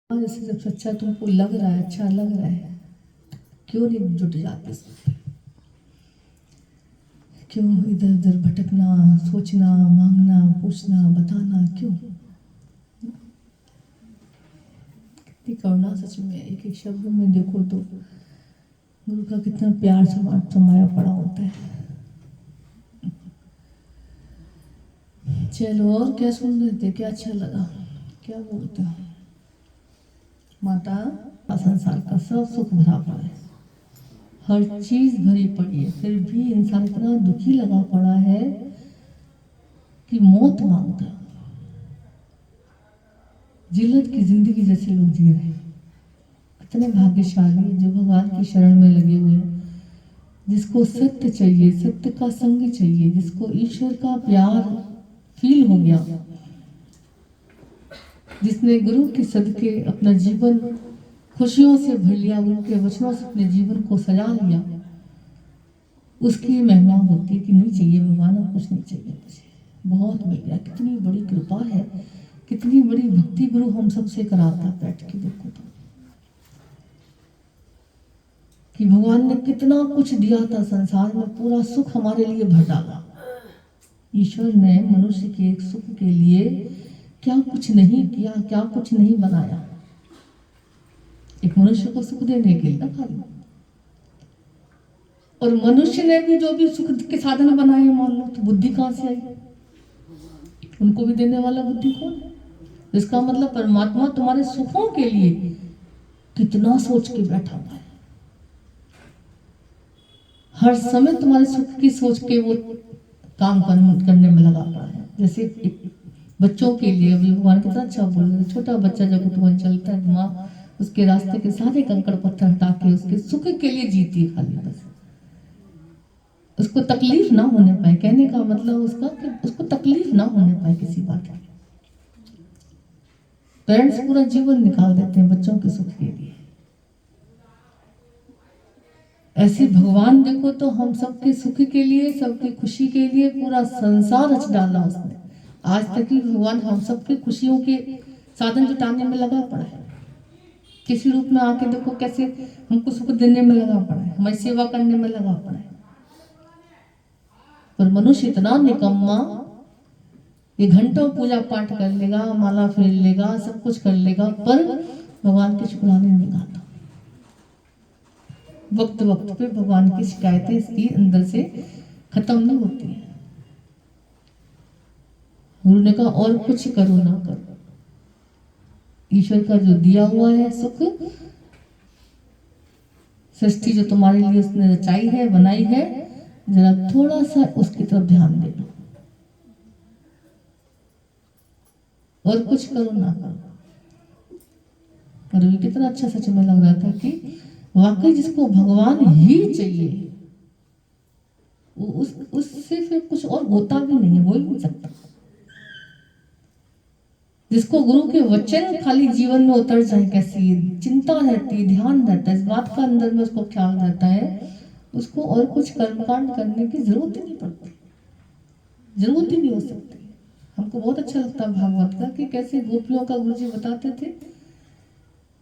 जैसे जब सच्चा तुमको लग रहा है, अच्छा लग रहा है, क्यों नहीं जुट जाते सब? क्यों इधर उधर भटकना, सोचना, मांगना, पूछना, बताना, क्यों? कितनी करुणा सच में, एक एक शब्द में देखो तो गुरु का कितना प्यार समाया पड़ा होता है। चलो, और क्या सुन रहे थे? क्या अच्छा लगा? क्या बोलते हो? माता, संसार का सब सुख भरा पड़ा है, हर चीज भरी पड़ी है, फिर भी इंसान इतना दुखी लगा पड़ा है कि मौत मांगता है। जिल्लत की जिंदगी जैसे लोग जी रहे हैं। कितने भाग्यशाली हैं जो भगवान की शरण में लगे हुए हैं, जिसको सत्य चाहिए, सत्य का संग चाहिए, जिसको ईश्वर का प्यार फील हो गया, जिसने गुरु के सदके अपना जीवन खुशियों से भर लिया, उनके वचनों से अपने जीवन को सजा लिया, उसकी महिमा होती है कि नहीं चाहिए भगवान, और कुछ नहीं चाहिए मुझे, बहुत मिल गया। कितनी बड़ी कृपा है, कितनी बड़ी भक्ति गुरु हम सबसे कराता। बैठ के देखो तो कि भगवान ने कितना कुछ दिया था संसार में, पूरा सुख हमारे लिए भर डाला। ईश्वर ने मनुष्य के एक सुख के लिए क्या कुछ नहीं किया, क्या कुछ नहीं बनाया, एक मनुष्य को सुख देने के लिए ना खाली। और मनुष्य ने भी जो भी सुख के साधन बनाए, मान लो तो बुद्धि कहां से आई? उनको भी देने वाला बुद्धि कौन है? इसका मतलब परमात्मा तुम्हारे सुखों के लिए कितना सोच के बैठा हुआ है, हर समय तुम्हारे सुख की सोच के वो काम करने में लगा पड़ा है। जैसे बच्चों के लिए अभी भगवान कितना अच्छा बोल रहे हैं, छोटा बच्चा जब उठवन चलता है, माँ उसके रास्ते के सारे कंकड़ पत्थर हटा के उसके सुख के लिए जीती है खाली, बस उसको तकलीफ ना होने पाए। कहने का मतलब उसका कि उसको तकलीफ ना होने पाए किसी बात की। पेरेंट्स पूरा जीवन निकाल देते हैं बच्चों के सुख के लिए। ऐसे भगवान देखो तो हम सबके सुख के लिए, सबकी खुशी के लिए पूरा संसार रच डाला उसने। आज तक ही भगवान हम सबके खुशियों के साधन जुटाने में लगा पड़ा है। किसी रूप में आके देखो कैसे हमको सुख देने में लगा पड़ा है, हमारी सेवा करने में लगा पड़ा है। पर मनुष्य इतना निकम्मा, ये घंटों पूजा पाठ कर लेगा, माला फेर लेगा, सब कुछ कर लेगा, पर भगवान के शुक्राने नहीं गाता। वक्त वक्त पे भगवान की शिकायतें इसकी अंदर से खत्म नहीं होती है। गुरु ने कहा और कुछ करो ना करो, ईश्वर का जो दिया हुआ है सुख, सृष्टि जो तुम्हारे लिए उसने रचाई है, बनाई है, जरा थोड़ा सा उसकी तरफ ध्यान दे लो, और कुछ करो ना करो। और भी कितना अच्छा सच में लग रहा था कि वाकई जिसको भगवान ही चाहिए, उससे फिर कुछ और होता भी नहीं है, हो ही नहीं सकता। जिसको गुरु के वचन खाली जीवन में उतर जाए, कैसी चिंता रहती है, ध्यान रहता है, इस बात का अंदर में उसको ख्याल रहता है, उसको और कुछ कर्मकांड करने की जरूरत ही नहीं पड़ती, जरूरत ही नहीं हो सकती। हमको बहुत अच्छा लगता है भागवत का कि कैसे गोपियों का गुरु जी बताते थे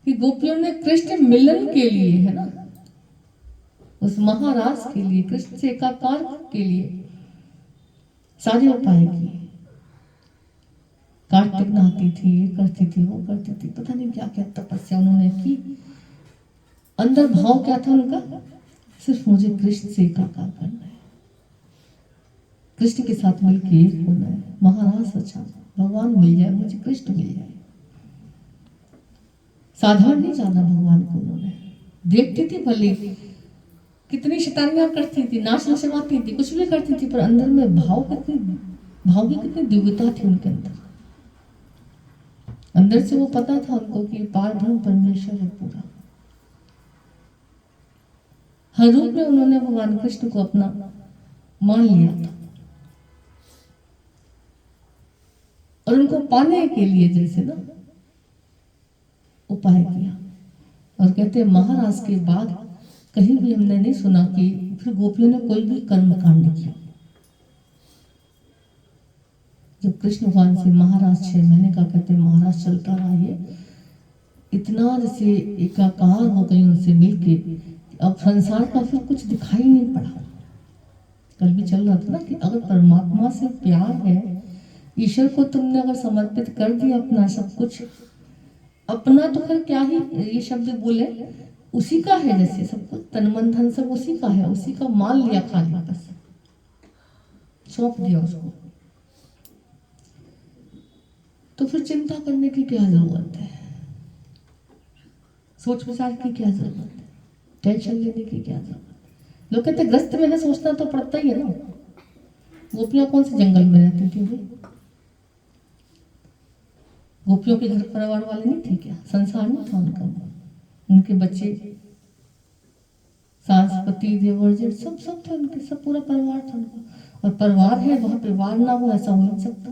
कि गोपियों ने कृष्ण मिलन के लिए, है ना, उस महाराज के लिए, कृष्ण से एकाकार के लिए सारे उपाय किए। कार्तिक नहाती थी, करती थी, वो करती थी, पता नहीं क्या क्या तपस्या उन्होंने की। अंदर भाव क्या था उनका? सिर्फ मुझे कृष्ण से एकाकार करना है, कृष्ण के साथ मिलके एक होना है। महाराज सचा, भगवान मिल जाए मुझे, कृष्ण मिल जाए। साधारण नहीं जाना भगवान को उन्होंने। देखती थी भले कितनी शैतानियां करती थी, नाच नचवाती थी, कुछ भी करती थी, पर अंदर में भाव की कितनी दिव्यता थी उनके अंदर। अंदर से वो पता था उनको कि पार ब्रह्म परमेश्वर है पूरा। हर रूप में उन्होंने भगवान कृष्ण को अपना मान लिया था, और उनको पाने के लिए जैसे ना उपाय किया। और कहते हैं महाराज के बाद कहीं भी हमने नहीं सुना कि फिर गोपियों ने कोई भी कर्म कांड किया। जब कृष्ण भगवान से महाराज 6 महीने का कहते हैं महाराज चलता रहा, ये इतना जैसे एकाकार हो गई उनसे मिलके, अब संसार का फिर कुछ दिखाई नहीं पड़ा। कल भी चल रहा था ना कि अगर परमात्मा से प्यार है, ईश्वर को तुमने अगर समर्पित कर दिया अपना सब कुछ, अपना तो फिर क्या ही ये शब्द बोले, उसी का है, जैसे सब कुछ तन मन धन सब उसी का है, उसी का मान लिया, खाली बस सौंप दिया उसको, तो फिर चिंता करने की क्या जरूरत है, सोच विचार की क्या जरूरत है, टेंशन लेने की क्या जरूरत है। लोग कहते ग्रस्त में है, सोचना तो पड़ता ही है ना। गोपियां कौन से जंगल में रहती थी भाई? गोपियों के घर परिवार वाले नहीं थे क्या? संसार नहीं था उनका, उनके बच्चे, सास पति देवर जेठ सब सब थे उनके, सब पूरा परिवार था उनका। और परिवार है, वहां पे वार ना हो ऐसा हो नहीं सकता।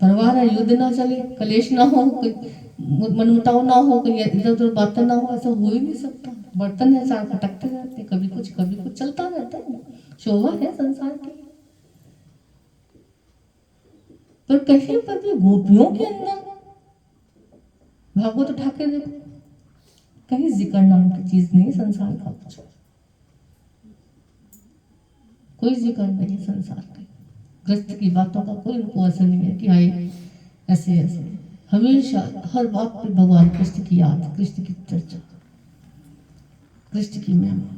परिवार है, युद्ध ना चले, कलेश ना हो, मनमुटाव ना हो, कोई इधर उधर बातें ना हो, ऐसा हो ही नहीं सकता। बर्तन है, चार खटकते रहते, कभी कुछ चलता रहता है, शोभा है संसार की। पर कहीं पर भी गोपियों के अंदर भागवत उठा के देखो, कहीं जिक्र नाम की चीज नहीं, संसार का कुछ कोई जिक्र नहीं है संसार के, ग्रस्त की बातों का कोई उनको असर नहीं है कि आए ऐसे ऐसे। हमेशा हर बात पे भगवान कृष्ण की याद, कृष्ण की चर्चा, कृष्ण की महिमा।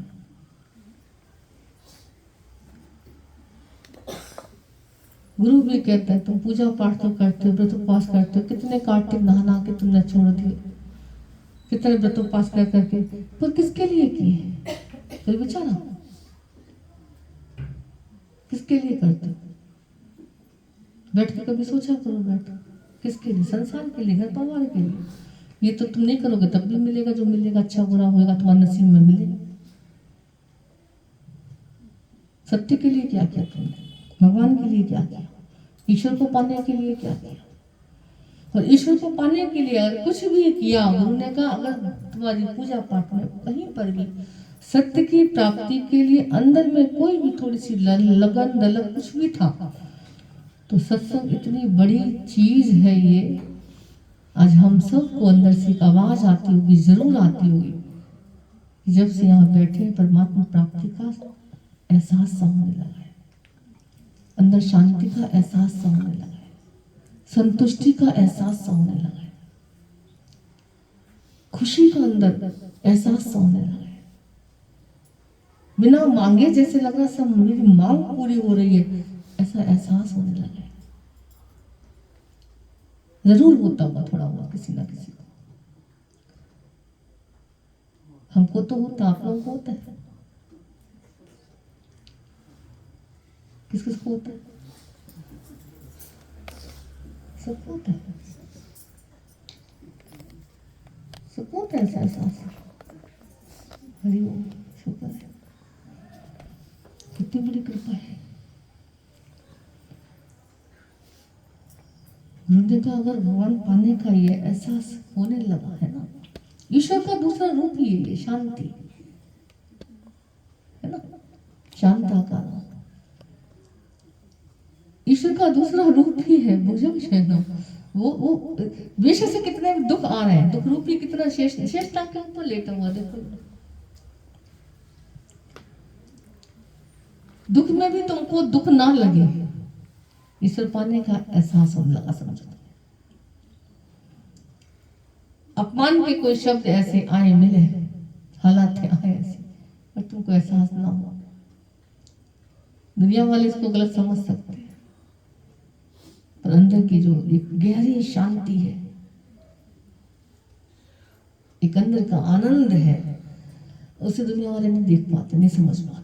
गुरु भी कहता है तुम पूजा पाठ तो करते हो, व्रत उपवास करते हो, कितने कार्तिक नहा के तुमने छोड़ दिए, कितने व्रत उपवास कर करके, पर किसके लिए किए? फिर बेचारा किसके लिए करते हो? बैठ के कभी सोचा करो, बैठ किसके लिए? संसार के लिए, घर परिवार के लिए। ये तो तुम नहीं करोगे तब भी मिलेगा, जो मिलेगा अच्छा बुरा होगा तुम्हारे नसीब में मिलेगा। सत्य के लिए क्या किया तुमने? भगवान के लिए क्या किया? ईश्वर को पाने के लिए क्या किया? और ईश्वर को पाने के लिए अगर कुछ भी किया, गुरु ने कहा अगर तुम्हारी पूजा पाठ में कहीं पर भी सत्य की प्राप्ति के लिए अंदर में कोई भी थोड़ी सी लगन दलक कुछ भी था, तो सत्संग इतनी बड़ी चीज है ये। आज हम सबको अंदर से एक आवाज आती होगी, जरूर आती होगी, जब से यहाँ बैठे परमात्मा प्राप्ति का एहसास सा होने लगा है, अंदर शांति का एहसास सा होने लगा है, संतुष्टि का एहसास सा होने लगा है, खुशी का अंदर एहसास सा होने लगा है। बिना मांगे जैसे लग रहा सब मेरी मांग पूरी हो रही है, ऐसा एहसास होने लगा है। जरूर होता होगा थोड़ा बहुत किसी ना किसी को, हमको तो होता, आप लोगों को होता है, किस किस को होता है? सबको होता है, सबको होता है ऐसा एहसास। हरिओम, शुक्र है, कितनी बड़ी कृपा है। गुरु का अगर भगवान पाने का ये एहसास होने लगा है ना, ईश्वर का दूसरा रूप ही है ये, शांति है ना, शांताकार ईश्वर का दूसरा रूप ही है भुजंग शयनम। वो विश्व से कितने दुख आ रहे हैं, दुख रूपी कितना शेषनाग के ऊपर लेटा हुआ, देखो दुख में भी तुमको दुख ना लगे, ईश्वर पाने का एहसास होने लगा। समझो अपमान के कोई शब्द ऐसे आए मिले, हालात आए ऐसे, पर तुमको एहसास ना हो। दुनिया वाले इसको गलत समझ सकते हैं, पर अंदर की जो एक गहरी शांति है, एक अंदर का आनंद है, उसे दुनिया वाले नहीं देख पाते, नहीं समझ पाते।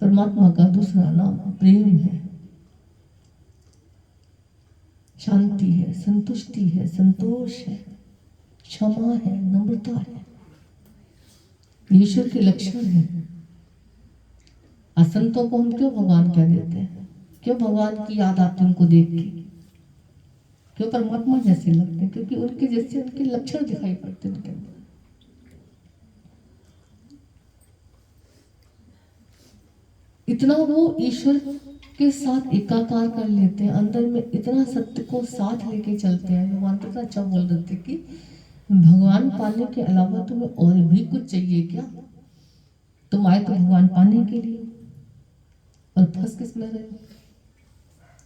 परमात्मा का दूसरा नाम प्रेम है, शांति है, संतुष्टि है, संतोष है, क्षमा है, नम्रता है, ईश्वर के लक्षण है। असंतों को हम क्यों भगवान कह देते हैं? क्यों भगवान की याद आती उनको देख के? क्यों परमात्मा जैसे लगते हैं? क्योंकि उनके जैसे उनके लक्षण दिखाई पड़ते हैं उनके अंदर। इतना वो ईश्वर के साथ एकाकार कर लेते हैं, अंदर में इतना सत्य को साथ लेके चलते हैं। भगवान कितना अच्छा बोल रहे थे कि भगवान पाने के अलावा तुम्हें और भी कुछ चाहिए क्या? तुम आए तो भगवान पाने के लिए, और फंस किस में रहे?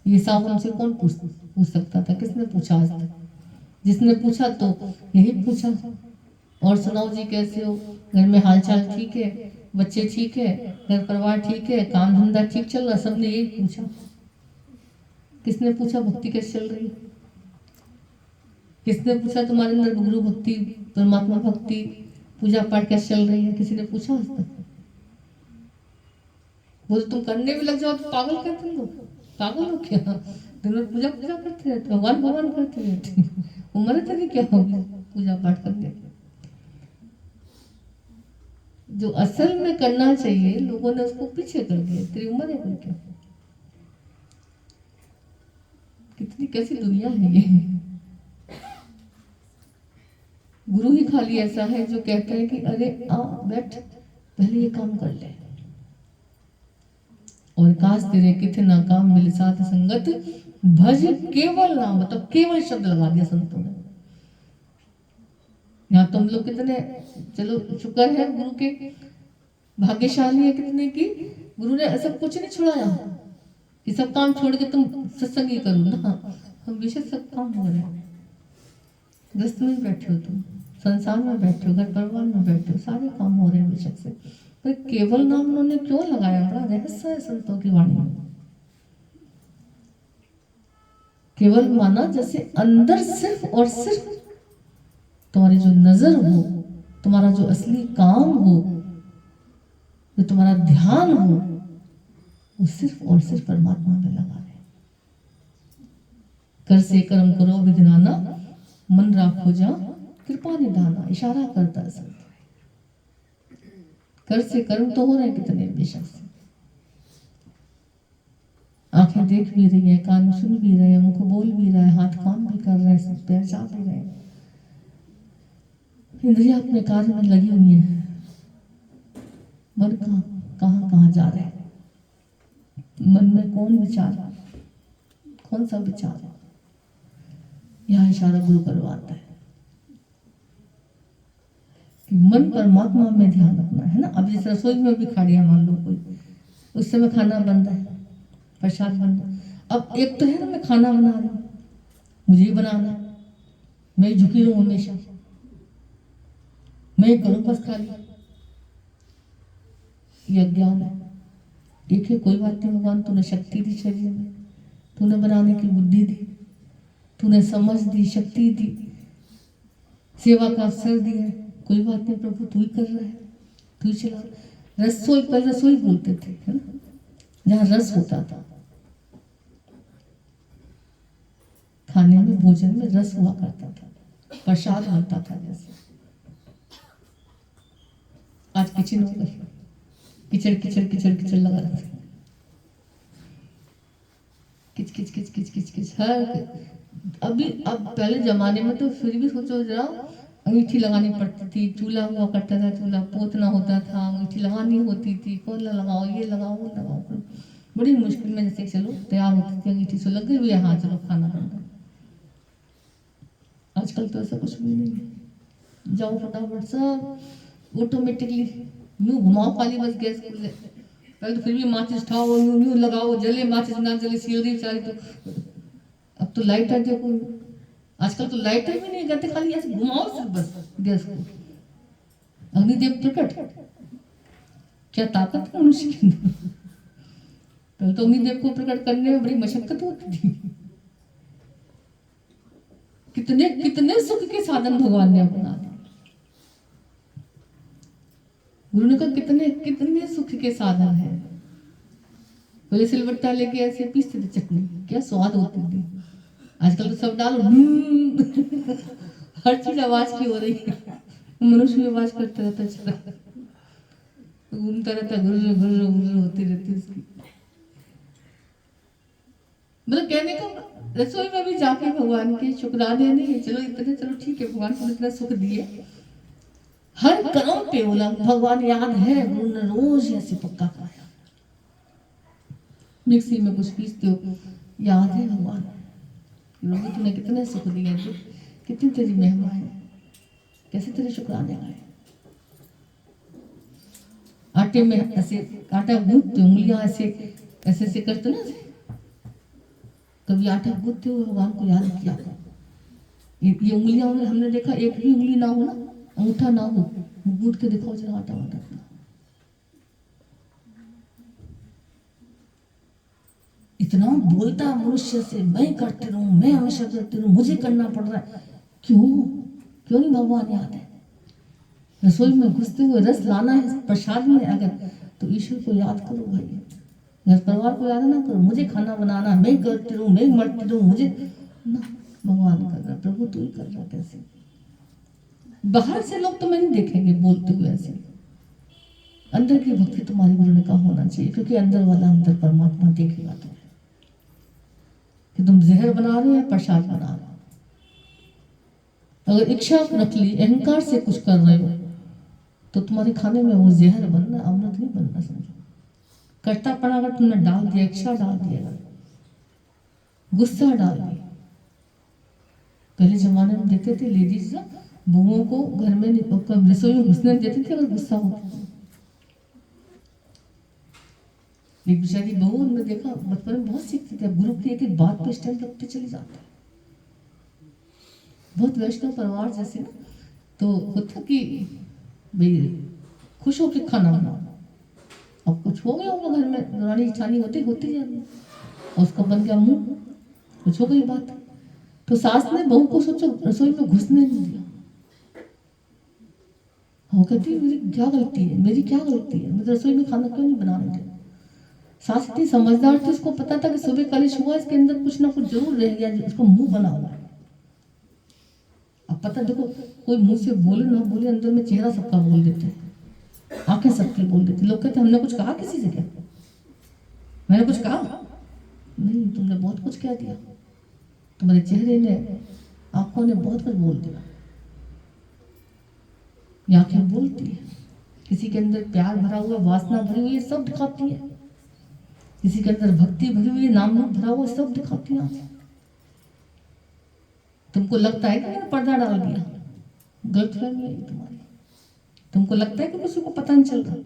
ये सब हमसे कौन पूछ सकता था? किसने पूछा आज तक? जिसने पूछा तो यही पूछा, और सुनाओ जी कैसे हो, घर में हालचाल ठीक है, बच्चे ठीक है, घर परिवार ठीक है, काम धंधा ठीक चल रहा? सबने यही पूछा। किसने पूछा भक्ति कैसे चल रही? किसने पूछा तुम्हारे अंदर गुरु भक्ति, परमात्मा भक्ति, पूजा पाठ कैसे चल रही है? किसी ने पूछा आज तक? वो तो तुम करने भी लग जाओ तो पागल कहते हैं लोग। पागल हो क्या? दिन भर पूजा पूजा करते रहते, भगवान भगवान करते रहते, उम्र तेरी क्या होगी पूजा पाठ करने की? जो असल में करना चाहिए लोगों ने उसको पीछे कर दिया। तेरी उम्र है कोई क्या? कितनी कैसी दुनिया है ये। गुरु ही खाली ऐसा है जो कहता है कि अरे आ बैठ, पहले ये काम कर ले, और काश तेरे कितना काम मिल साथ संगत भज केवल नाम। मतलब केवल शब्द लगा दिया संतों ने। यहाँ तुम लोग कितने, चलो शुक्र है गुरु के, भाग्यशाली है कितने की गुरु ने ऐसा कुछ नहीं छुड़ाया कि सब काम छोड़ के तुम सत्संग ही करो ना। हम विशेष सब काम हो रहे हैं, गृहस्थ में बैठे हो, तुम संसार में बैठे हो, घर परिवार में बैठे हो, सारे काम हो रहे हैं विशेष से। पर केवल नाम उन्होंने क्यों लगाया? बड़ा रहस्य है संतों की वाणी में। केवल माना जैसे अंदर सिर्फ और सिर्फ तुम्हारी जो नजर हो, तुम्हारा जो असली काम हो, जो तुम्हारा ध्यान हो, वो सिर्फ और सिर्फ परमात्मा में लगा रहे। कर से कर्म करो विधिनाना, मन राखो जा कृपा निधाना। इशारा करता है संत। कर से कर्म तो हो रहे हैं कितने बेशक से, आंखें देख भी रही है, कान सुन भी रहे हैं, मुख बोल भी रहा है, हाथ काम भी कर रहे हैं, पैर चल भी रहे हैं, इंद्रियां अपने कार्य में लगी हुई है। मन कहाँ कहाँ जा रहे हैं? मन में कौन विचार, कौन सा विचार? यह इशारा गुरु करवाता है कि मन परमात्मा में ध्यान रखना है ना। अब जिस रसोई में भी खड़ी है मान लो कोई, उस समय खाना बन रहा है, प्रसाद बन रहा है। अब एक तो है ना मैं खाना बना रही हूँ, मुझे ही बनाना है, मैं झुकी रहूं हमेशा, मैं करूं बस खाली, ये अज्ञान है। एक है कोई बात नहीं, भगवान तूने शक्ति दी शरीर में, तूने बनाने की बुद्धि दी, तूने समझ दी, शक्ति दी, सेवा का अवसर दिया, कोई बात नहीं प्रभु तू ही कर रहा है, तू ही चला। रसोई, पहले रसोई बोलते थे है ना, जहाँ रस होता था, खाने में भोजन में रस हुआ करता था, प्रसाद बनता था। जैसे आज किचन हो गई, किचड़ किचड़ किचड़ किचड़ लगा रहता है, किच किच किच किच किच किच हर। अभी अब पहले जमाने में तो फिर भी सोचो जरा, अंगीठी लगानी पड़ती थी, चूल्हा हुआ करता था, चूल्हा पोतना होता था, अंगीठी लगानी होती थी, कोला लगाओ, ये लगाओ, वो लगाओ, बड़ी मुश्किल में जैसे चलो तैयार होती थी अंगीठी से लग गई हुई, हाँ चलो खाना बन गया। आजकल तो ऐसा कुछ भी नहीं है, जाओ फटाफट सब ऑटोमेटिकली यूं घुमाओ खाली बस गैस को। पहले तो फिर भी माचिस उठाओ, यूं लगाओ, जले माचिस ना जले सिलरी सारी। तो अब तो लाइटर देखो, आजकल तो लाइटर भी नहीं करते, खाली ऐसे घुमाओ सिर्फ बस गैस को, अग्निदेव प्रकट। क्या ताकत है मनुष्य के अंदर। पहले तो अग्निदेव को प्रकट करने में बड़ी मशक्कत होती थी। कितने कितने सुख के साधन भगवान ने अपना दिए। गुरु ने कहा कितने कितने सुख के साधन है। पहले सिलबट्टा लेके ऐसे पीसते थे चटनी, क्या स्वाद होती थी। आजकल तो सब डालो हर चीज आवाज की हो रही है, मनुष्य भी आवाज करता रहता, चला घूमता रहता, गुर्र गुर्र गुर्र होती रहती उसकी। मतलब कहने का रसोई में भी जाके भगवान के शुक्राने नहीं, चलो इतने, चलो ठीक है भगवान को इतना सुख दिए, हर कर्म पे बोला भगवान याद है, गुरु ने रोज ऐसे पक्का खाया। मिक्सी में कुछ पीसते हो, याद है भगवान प्रभु तूने कितने सुख दिए थे, कितनी तेरी महिमा है, कैसे तेरे शुक्राने गाए। आटे में ऐसे आटा गूंथते, उंगलियां ऐसे ऐसे ऐसे करते ना, कभी आटा गूंथते हुए भगवान को याद किया। ये उंगलियां में हमने देखा, एक भी उंगली ना हो ना, अंगूठा ना हो, गूंथ के दिखाओ जरा आटा वाटा। इतना बोलता मनुष्य से, मैं करती रहूं, मैं हमेशा करती रहूं, मुझे करना पड़ रहा है, क्यों क्यों नहीं भगवान याद है। रसोई में घुसते हुए रस लाना है प्रसाद में अगर, तो ईश्वर को याद करो भाई, घर परिवार को याद ना करो, मुझे खाना बनाना, मैं करती रहूं, मैं मरती रहूं, मुझे ना, भगवान कर रहा, प्रभु तू ही कर रहा। कैसे बाहर से लोग तुम्हें नहीं देखेंगे बोलते हुए ऐसे, अंदर की भक्ति तुम्हारी गुरु ने कहा होना चाहिए, क्योंकि अंदर वाला अंदर परमात्मा देखेगा तुम्हें कि तुम जहर बना रहे हो प्रसाद बना रहे हो। अगर इच्छा रख ली, अहंकार से कुछ कर रहे हो, तो तुम्हारे खाने में वो जहर बनना, अमृत नहीं बनना। समझो, कर्तापना अगर तुमने डाल दिया, इच्छा डाल दिया, गुस्सा डाल दिया। पहले जमाने में देखते थे लेडीज बहुओं को घर में रसोई में घुसने देते थे अगर गुस्सा होता था। एक बेचारी बहू, हमने देखा बचपन में बहुत सीखते थे, गुरु की एक एक बात पे स्टैंड रखते चले जाते हैं। बहुत वैष्णव परिवार जैसे ना, तो होता कि भाई खुश होकर खाना बनाओ, अब कुछ हो गया होगा घर में, दौरानी छानी होती होती जाती, और उसका बन गया मुंह, कुछ हो गई बात, तो सास ने बहू को सोचो रसोई में घुसने नहीं दिया। वो कहती मेरी क्या गलती है, मेरी क्या गलती है, मुझे रसोई में खाना क्यों नहीं बनाने दिया। सास इतनी समझदार थी, उसको पता था कि सुबह कलिश हुआ, इसके अंदर कुछ ना कुछ जरूर रह गया, उसका मुंह बना हुआ है। अब पता देखो, कोई मुंह से बोले ना बोले, अंदर में चेहरा सबका बोल देते हैं, आंखें सबकी बोल देती। लोग कहते हमने कुछ कहा किसी से, क्या मैंने कुछ कहा नहीं, तुमने बहुत कुछ कह दिया, तुम्हारे चेहरे ने, आंखों ने बहुत कुछ बोल दिया। ये आंखें बोलती है, किसी के अंदर प्यार भरा हुआ, वासना भरी हुई है, सब दिखाती है। किसी के अंदर भक्ति भरी हुई, नाम रूप भरा हुआ, सब दिखाती है। तुमको लगता है कि मैंने पर्दा डाल दिया, गलतफहमी है तुम्हारी। तुमको लगता है कि किसी को पता नहीं चल रहा,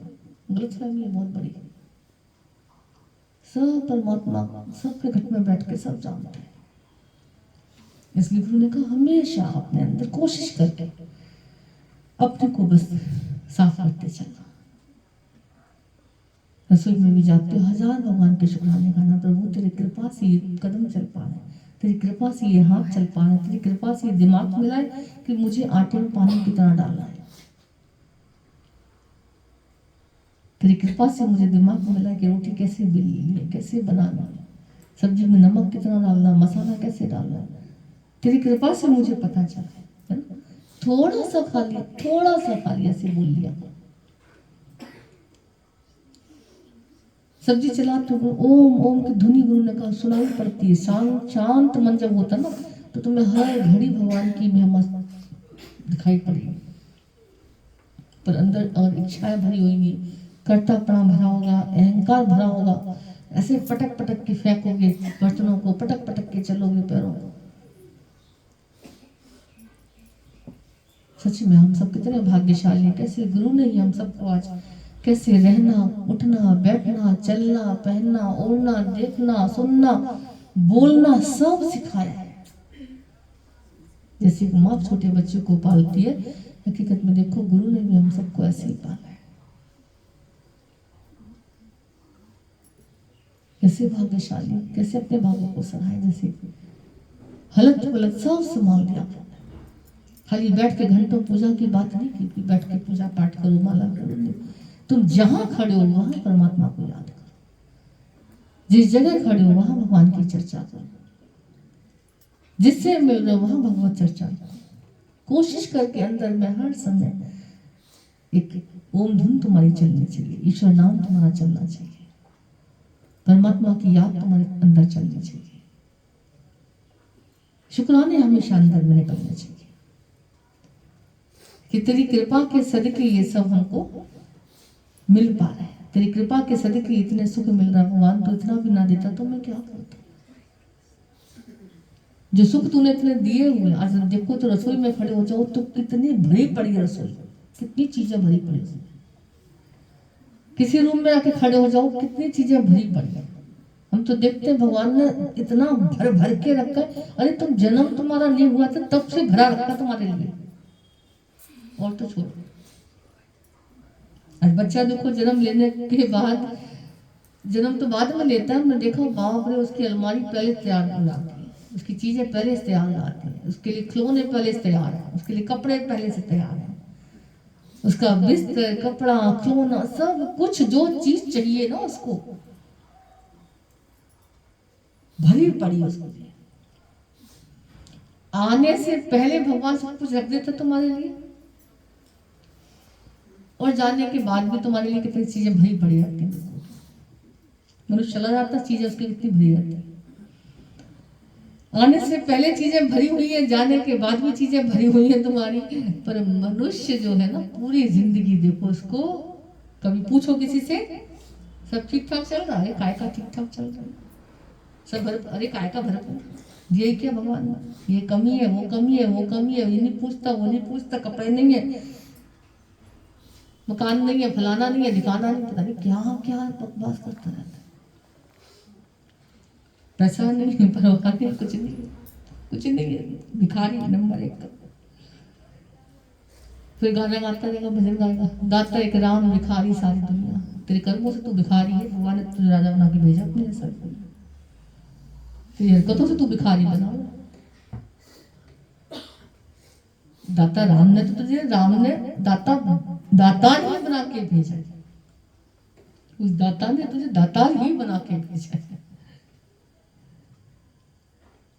गलतफहमी है बहुत बड़ी। सब परमात्मा सबके घट में बैठ के सब जानते हैं। इसलिए गुरु ने कहा हमेशा अपने अंदर कोशिश करके अपने को बस साफ करते चलना। रसोई में भी जाते हो, हजार भगवान के शुक्राने गाना, प्रभु तेरी कृपा से ये कदम चल पा रहे, तेरी कृपा से ये हाथ चल पा रहे, तेरी कृपा से ये दिमाग मिला है कि मुझे आटे में पानी की तरह डालना है, तेरी कृपा से मुझे दिमाग मिला है कि रोटी कैसे बेलनी है, कैसे बनाना है, सब्जी में नमक कितना डालना, मसाला कैसे डालना है, तेरी कृपा से मुझे पता चला है ना। थोड़ा सा खाली ऐसे बोल लिया। सब्जी चलाते हो ओम ओम की धुनी गुरु ने कहा सुनाई पड़ती है। शांत मन जब होता ना, तो तुम्हें हर घड़ी भगवान की महिमा दिखाई पड़ेगी। पर अंदर और इच्छाएं भरी होंगी, कर्तापना भरा होगा, अहंकार भरा होगा, ऐसे पटक पटक के फेंकोगे बर्तनों को, पटक पटक के चलोगे पैरों को। सच में हम सब कितने भाग्यशाली हैं, कैसे गुरु ने ही हम सबको आज कैसे रहना, उठना, बैठना, चलना, पहनना, ओढ़ना, देखना, सुनना, बोलना सब सिखाया है। जैसे माँ छोटे बच्चे को पालती है, हकीकत में देखो गुरु ने भी हम सबको ऐसे ही पाला है। कैसे भाग्यशाली, कैसे अपने भाग्य को सराहे, जैसे हलत पलत सब संभाल दिया। खाली बैठ के घंटों पूजा की बात नहीं की कि बैठ के पूजा पाठ करो, माला करो, नहीं। तुम जहां खड़े हो वहां परमात्मा को याद करो, जिस जगह खड़े हो वहां भगवान की चर्चा करो, जिससे मिल रहे हो वहां भगवत चर्चा करो। कोशिश करके अंदर में हर समय एक ओम धुन तुम्हारी चलनी चाहिए, ईश्वर नाम तुम्हारा चलना चाहिए, परमात्मा की याद तुम्हारे अंदर चलनी चाहिए, शुक्राने हमेशा अंदर में निकलने चाहिए कि तेरी कृपा के सदके ये सब हमको मिल पा रहे हैं। तेरी कृपा के सदके इतने सुख मिल रहा, भगवान तो इतना भी ना देता तो मैं क्या करता। जो सुख तूने इतने दिए हुए, आज देखो तो रसोई में खड़े हो जाओ तो कितनी भरी पड़ी है रसोई, कितनी चीजें भरी पड़ी है। किसी रूम में आके खड़े हो जाओ कितनी चीजें भरी पड़ी है। हम तो देखते हैं भगवान ने इतना भर भर के रखा है। अरे तुम जन्म तुम्हारा नहीं हुआ था तब से भरा रखा तुम्हारे लिए, और तो छोड़ो। आज बच्चा देखो जन्म लेने के बाद, जन्म तो बाद में लेता है, हमने देखा बाप रे उसकी अलमारी पहले तैयार हो जाती है, उसकी चीजें पहले से तैयार हो जाती है, उसके लिए खिलौने पहले से तैयार है, उसके लिए कपड़े पहले से तैयार है, उसका बिस्तर कपड़ा खिलौना सब कुछ जो चीज चाहिए ना उसको भरी पड़ी उसको। आने से पहले भगवान सब कुछ रख देता तुम्हारे लिए, और जाने के बाद भी तुम्हारे लिए कितनी चीजें भरी पड़ी रहती है। मनुष्य चला जाता चीजें उसकी कितनी भरी रहती है। आने से पहले चीजें भरी हुई है, जाने के बाद भी चीजें भरी हुई है तुम्हारी। पर मनुष्य जो है ना पूरी जिंदगी देखो उसको, कभी पूछो किसी से सब ठीक ठाक चल रहा है, काय का ठीक ठाक चल रहा है, सब भर, अरे काय का भरपूर, ये क्या भगवान ये कमी है, वो कमी है, वो कमी है, ये नहीं पूछता, वो नहीं पूछता, कपड़े नहीं है, मकान नहीं है, फलाना नहीं है, दिखाना नहीं, पता नहीं क्या क्या बकवास करता रहता है। पैसा नहीं है, परवाह नहीं, कुछ नहीं है, कुछ नहीं है, भिखारी नंबर 1 का। फिर गाना गाता रहेगा, भजन गाएगा, गाता एक राम भिखारी सारी दुनिया, तेरे कर्मों से तू भिखारी है, भगवान ने तुझे राजा बना के भेजा अपने जैसा, तेरी हरकतों से तू भिखारी बना। दाता राम ने तो तुझे, राम ने दातार ही बना के भेजा है, उस दाता ने तुझे दातार ही बना के भेजा है,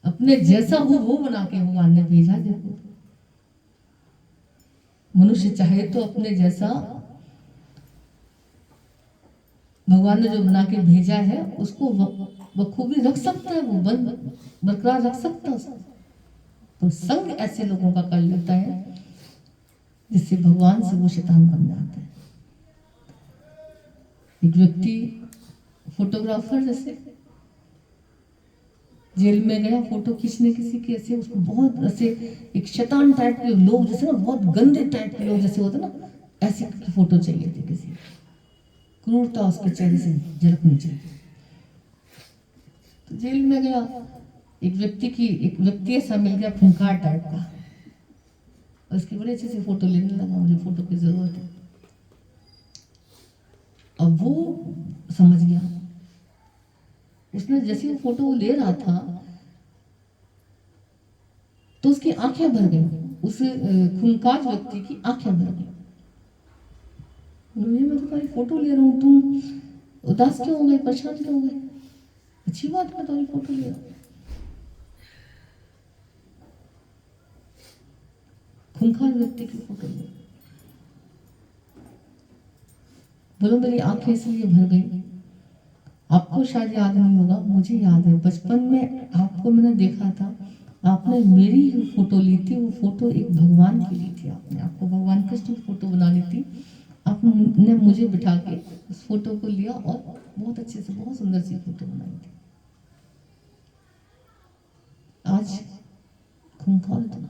अपने जैसा वो बना के भगवान ने भेजा। देखो मनुष्य चाहे तो अपने जैसा भगवान ने जो बना के भेजा है उसको बखूबी रख सकता है, वो बरकरार रख सकता है। तो संग ऐसे लोगों का कर लेता है जिससे भगवान से वो शैतान बन जाता है। एक व्यक्ति फोटोग्राफर जैसे जेल में गया फोटो खींचने किसी के, ऐसे उसको बहुत ऐसे एक शैतान टाइप के लोग जैसे ना, बहुत गंदे टाइप के लोग जैसे होते ना, ऐसी फोटो चाहिए थी, किसी क्रूरता उसके चेहरे से झलकनी चाहिए। तो जेल में गया, एक व्यक्ति ऐसा मिल गया खूंखार टाइप का, उसकी बड़े अच्छे से फोटो लेने लगा, मुझे फोटो की जरूरत है। अब वो समझ गया, उसने जैसे वो फोटो ले रहा था तो उसकी आंखें भर गई, उस खूंखार व्यक्ति की आंखें भर गई। मैं तुम्हारी फोटो ले रहा हूँ, तुम उदास क्यों हो गए, परेशान क्यों हो गए, अच्छी बात है तुम्हारी फोटो ले रहा हूँ। खूंखार व्यक्ति की फोटो ले, बोलो मेरी आंखें इसलिए भर गई, आपको शायद याद नहीं होगा, मुझे याद है बचपन में आपको मैंने देखा था, आपने मेरी ही फोटो ली थी, वो फोटो एक भगवान की ली थी, आपने आपको भगवान कृष्ण की फोटो बनानी थी, आपने मुझे बिठा के उस फोटो को लिया और बहुत अच्छे से बहुत सुंदर सी फोटो बनाई थी। आज खूंखार इतना,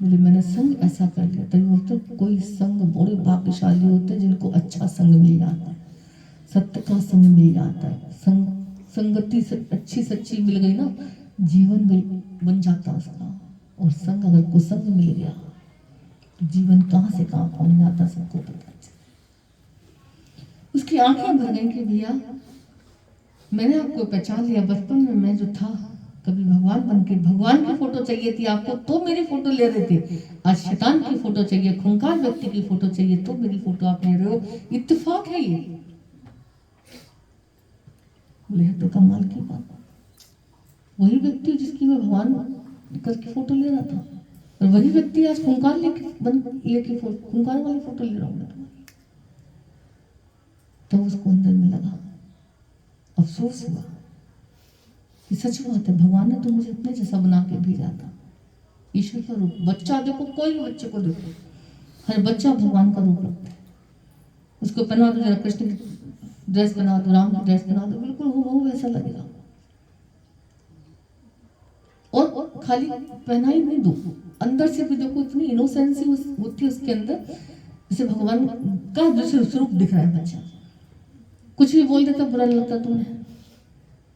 बोले मैंने संग ऐसा कर लिया। तभी बोलते कोई संग बड़े भाग्यशाली होते हैं जिनको अच्छा संग मिल जाता है, सत्य का संग मिल जाता है, संगति से अच्छी सच्ची मिल गई ना, जीवन बन जाता उसका। और संग अगर कुसंग मिल गया तो जीवन कहां से कहां पहुंच जाता सबको पता चला। उसकी आंखें भर गई कि भैया मैंने आपको पहचान लिया, बचपन में मैं जो था कभी भगवान बन के, भगवान की फोटो चाहिए थी आपको तो मेरी फोटो ले रहे थे, आज शैतान की फोटो चाहिए, खूंखार व्यक्ति की फोटो चाहिए तो मेरी फोटो आप ले रहे हो, इत्तेफाक है ये। बोले तो कमाल की बात, वही व्यक्ति जिसकी मैं भगवान करके फोटो ले रहा था, और वही व्यक्ति आज खूंखार लेके खूंखार वाली फोटो ले रहा हूँ मैं तुम्हारी। तो उसको अंदर में लगा, अफसोस हुआ कि सच बात है, भगवान ने तो मुझे अपने जैसा बना के भेजा था, ईश्वर का रूप। बच्चा देखो, कोई भी बच्चे को देखो, हर बच्चा भगवान का रूप रखता है, उसको पहना दो, जरा कृष्ण की ड्रेस बना दो, राम की ड्रेस बना दो, बिल्कुल वो वैसा लगेगा। और खाली पहना ही नहीं दो, अंदर से भी देखो इतनी इनोसेंसी होती है उसके अंदर, जैसे भगवान का दूसरे स्वरूप दिख रहा है बच्चा। कुछ भी बोल देता बुरा लगता तुम्हें,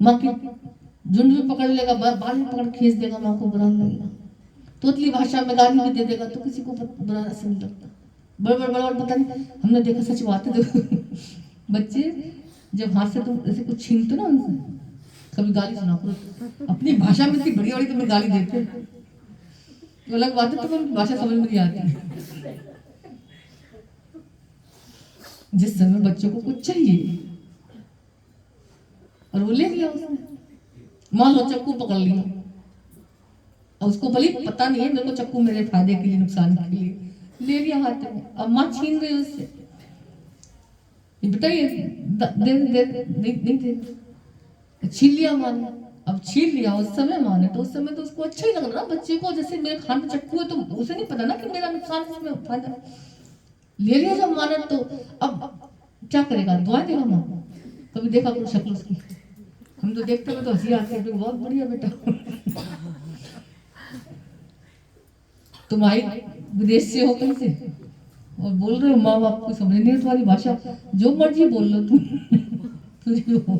माँ की झुंड भी पकड़ लेगा, बाल भी पकड़ खींच देगा, माँ को बुरा लगेगा। तोतली भाषा में गाली भी दे देगा तो किसी को बुरा ऐसे नहीं लगता। बड़बड़ बड़बड़ पता नहीं, हमने देखा सच बात है देखो बच्चे जब हाथ से तुम ऐसे कुछ छीनते ना उनसे, कभी गाली सुना करो अपनी भाषा में, इतनी बढ़िया बड़ी तुम्हें गाली देते हैं, तो अलग बात है, तो उनकी भाषा समझ में नहीं आती। जिस समय बच्चों को कुछ चाहिए और वो ले लिया उसने, मान लो चक्कू पकड़ लिया और उसको भले पता नहीं है मेरे को चक्कू मेरे फायदे के लिए नुकसान के लिए, ले लिया हाथ में, अब माँ छीन गई उससे, बेटा ये दे नहीं दे, छीन लिया माँ ने। अब छीन लिया उस समय माँ ने, तो उस समय तो उसको अच्छा ही लग रहा बच्चे को, जैसे मेरे हाथ में चक्कू है तो उसे नहीं पता ना कि मेरा नुकसान इसमें फायदा, ले लिया जब माँ ने तो अब क्या करेगा, दुआ देगा माँ। कभी देखा करो शक्ल उसकी, हम तो देखते हुए तो हंसी आती है, बहुत बढ़िया बेटा तुम आई विदेश से हो कहीं से और बोल रहे हो माँ बाप को समझ नहीं है तुम्हारी भाषा, जो मर्जी बोल लो तुम तुझे हो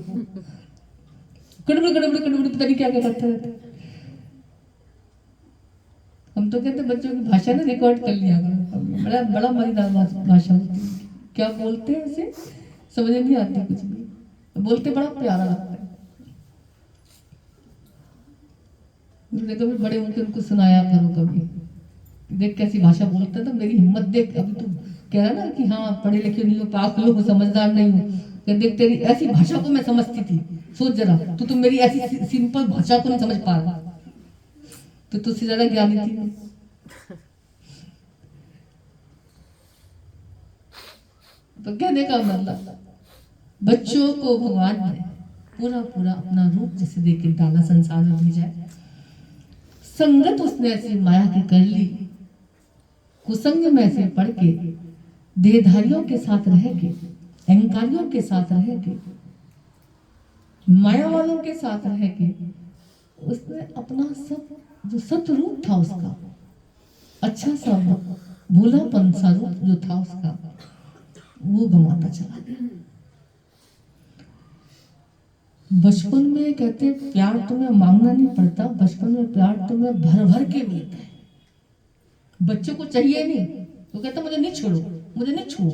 कड़बड़ कड़बड़ कड़बड़ पता नहीं क्या क्या करते रहते। हम तो कहते बच्चों की भाषा ना रिकॉर्ड कर लिया करो, बड़ा बड़ा मजेदार भाषा होती है, क्या बोलते हैं उसे समझ नहीं आती कुछ भी, बोलते बड़ा प्यारा लगता है। कभी बड़े होकर उनको सुनाया करो, कभी देख कैसी भाषा बोलते हैं, तो मेरी हिम्मत देख, अभी तू कह रहा ना कि हाँ पढ़े लिखे नहीं हो, पागल हो, समझदार नहीं हो, देख तेरी ऐसी भाषा को मैं समझती थी, सोच जरा तू मेरी ऐसी सिंपल भाषा को नहीं समझ पा रहा, तो तुझसे ज्यादा ज्ञानी थी। तो कहने का मतलब बच्चों को भगवान ने पूरा पूरा अपना रूप जैसे देके डाला संसार में भेजा है। संगत उसने ऐसी माया की कर ली, कुसंग में ऐसे पढ़ के, देहधारियों के साथ रह के, अहंकारियों के साथ रह के, माया वालों के साथ रह के, उसने अपना सब जो सतरूप था उसका, अच्छा सा भूलापन सा रूप जो था उसका, वो गंवाता चला गया। बचपन में कहते प्यार तुम्हें मांगना नहीं पड़ता, बचपन में प्यार तुम्हें भर भर के मिलता है। बच्चों को चाहिए नहीं, वो कहता मुझे नहीं छोड़ो, मुझे नहीं छुओ,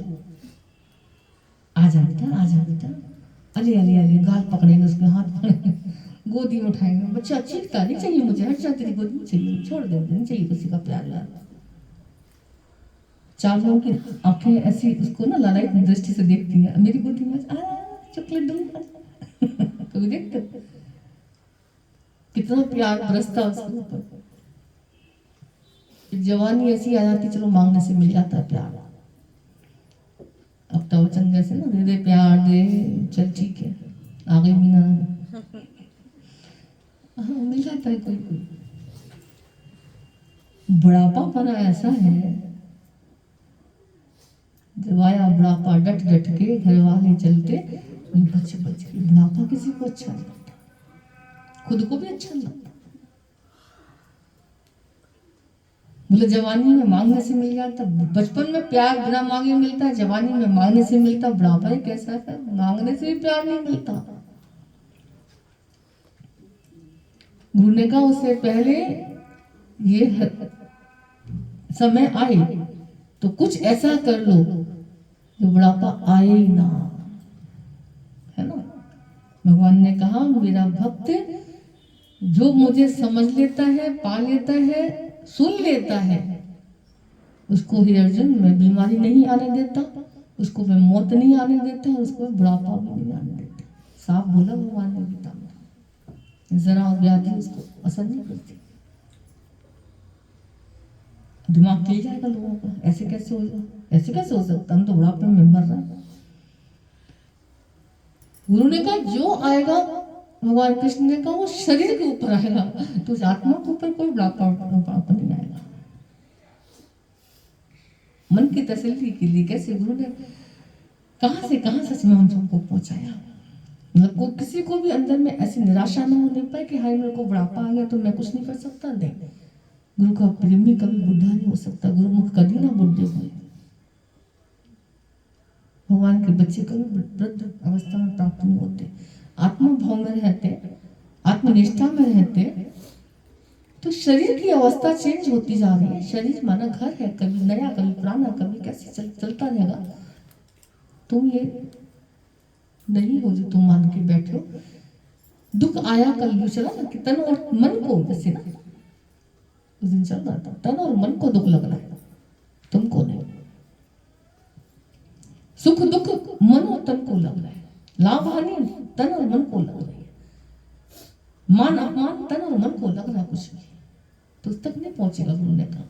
आ जा बेटा, आ जा बेटा, अरे अरे अरे, गाल पकड़ेंगे उसके, हाथ पकड़ेंगे, गोदी में उठाएंगे, बच्चा चीखता नहीं चाहिए मुझे, हट जा तेरी गोदी में चाहिए, छोड़ दे, नहीं चाहिए किसी का प्यार यार। चार लोगों की आंखें ऐसी उसको ना लालायित दृष्टि से देखती है, मेरी गोदी में चॉकलेट दूँ कभी देखते कितना प्यार बरसता उसके ऊपर। जवानी ऐसी आ जाती, चलो मांगने से मिल जाता है प्यार। अब तो वचन जैसे ना, दे दे प्यार दे, चल ठीक है, आ गई मीना, हाँ मिल जाता है कोई कोई। बुढ़ापा पना ऐसा है, जब आया बुढ़ापा डट डट के घर वाले चलते, बच्चे बच्चे, बुढ़ापा किसी को अच्छा नहीं लगता, खुद को भी अच्छा नहीं लगता। बोले जवानी में मांगने से मिल जाता, बचपन में प्यार बिना मांगे मिलता है, जवानी में मांगने से मिलता, बुढ़ापा ही कैसा है, मांगने से भी प्यार नहीं मिलता। गुरु ने कहा उससे पहले ये समय आए तो कुछ ऐसा कर लो जो बुढ़ापा आए ही ना, है ना। भगवान ने कहा मेरा भक्त जो मुझे समझ लेता है, पा लेता है, सुन लेता है, उसको ही अर्जुन मैं बीमारी नहीं आने देता, उसको मैं मौत नहीं आने देता, और उसको मैं बुढ़ापा भी नहीं आने देता। साफ बोला भगवान ने गीता में, जरा व्याधि उसको असर नहीं करती। दिमाग खेल जाएगा लोगों का, ऐसे कैसे होगा, ऐसे कैसे हो सकता, हम तो बुढ़ापे में मर रहे हैं। गुरु ने कहा जो आएगा, भगवान कृष्ण ने कहा वो शरीर के ऊपर आएगा, तो उस आत्मा के ऊपर कोई बुढ़ापा नहीं आएगा। मन की तसल्ली के लिए कैसे गुरु ने कहाँ से कहाँ सच में हम सबको पहुंचाया। मतलब को किसी को भी अंदर में ऐसी निराशा न होने पाए कि हाय मेरे को बुढ़ापा आ गया तो मैं कुछ नहीं कर सकता। नहीं, गुरु का प्रेमी कभी बुढ़ा नहीं हो सकता, गुरुमुख कभी ना बुढ़े हुए। भगवान के बच्चे कभी वृद्ध अवस्था में प्राप्त नहीं होते। आत्मा भाव में रहते, आत्मनिष्ठा में रहते, तो शरीर की अवस्था चेंज होती जा रही है। शरीर माना घर है, कभी नया कभी पुराना, कभी कैसे चलता रहेगा। तुम ये नहीं हो जो तुम मान के बैठो। दुख आया कल यू चला ना कि तन और मन को, जैसे ना उस दिन चल रहा था, तन और मन को दुख लग रहा है, तुमको नहीं। सुख दुख मन और तन को लग रहा है, लाभ हानि तन और मन को लग रही है, मान अपमान तन और मन को लग रहा है। कुछ भी तो उस तक नहीं पहुंचेगा। गुरु ने कहा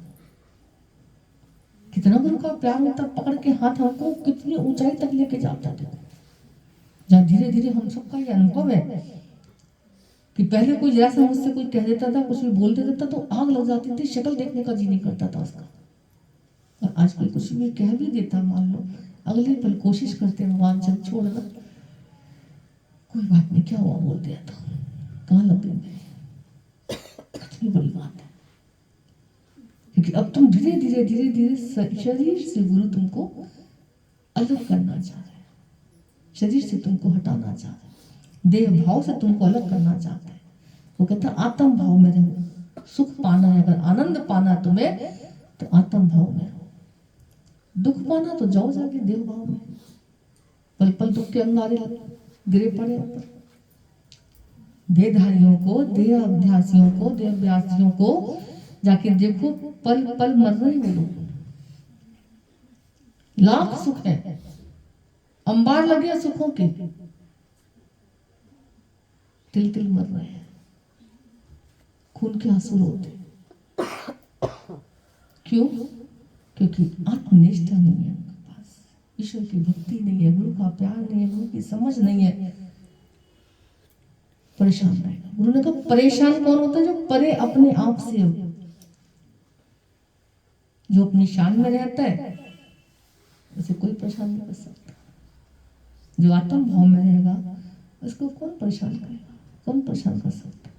कितना गुरु का प्यार होता, पकड़ के हाथ हमको कितनी ऊंचाई तक लेके जाता था। जहाँ धीरे धीरे हम सबका ये अनुभव है कि पहले कोई जरा सा मुझसे कोई कह देता था, कुछ भी बोल देता था तो आग लग जाती थी, शक्ल देखने का जी नहीं करता था उसका। और आज कोई कुछ भी कह भी देता, मान लो अगले पल कोशिश करते हैं भगवान चल छोड़ना, कोई बात नहीं, क्या हुआ बोल दिया तो कहाँ लग गए, कितनी बड़ी बात है। क्योंकि अब तुम धीरे धीरे धीरे धीरे शरीर से गुरु तुमको अलग करना चाह रहे हैं, शरीर से तुमको हटाना चाह रहे हैं, देह भाव से तुमको अलग करना चाहते हैं। वो कहता है आत्म भाव में रहो। सुख पाना है, अगर आनंद पाना है तुम्हें तो आत्म भाव में रहो। दुख पाना तो जाओ जाके देह भाव में, पल पल दुख के अंगारे गिरे पड़े ऊपर। देहधारियों को, देह अभ्यासियों को, देह अभ्यासियों को जाके देखो, पल पल मर रहे वो लोग। लाख सुख है, अंबार लगे सुखों के, तिल तिल मर रहे हैं, खून के आंसू रोते। क्यों? क्योंकि आत्मनिष्ठा नहीं है उनके पास, ईश्वर की भक्ति नहीं है, गुरु का प्यार नहीं है, गुरु की समझ नहीं है, परेशान रहेगा। गुरु ने कहा परेशान कौन होता है? जो परे अपने आप से हो, जो अपनी शान में रहता है उसे कोई परेशान नहीं कर सकता। जो आत्म भाव में रहेगा उसको कौन परेशान करेगा, कौन परेशान कर सकता।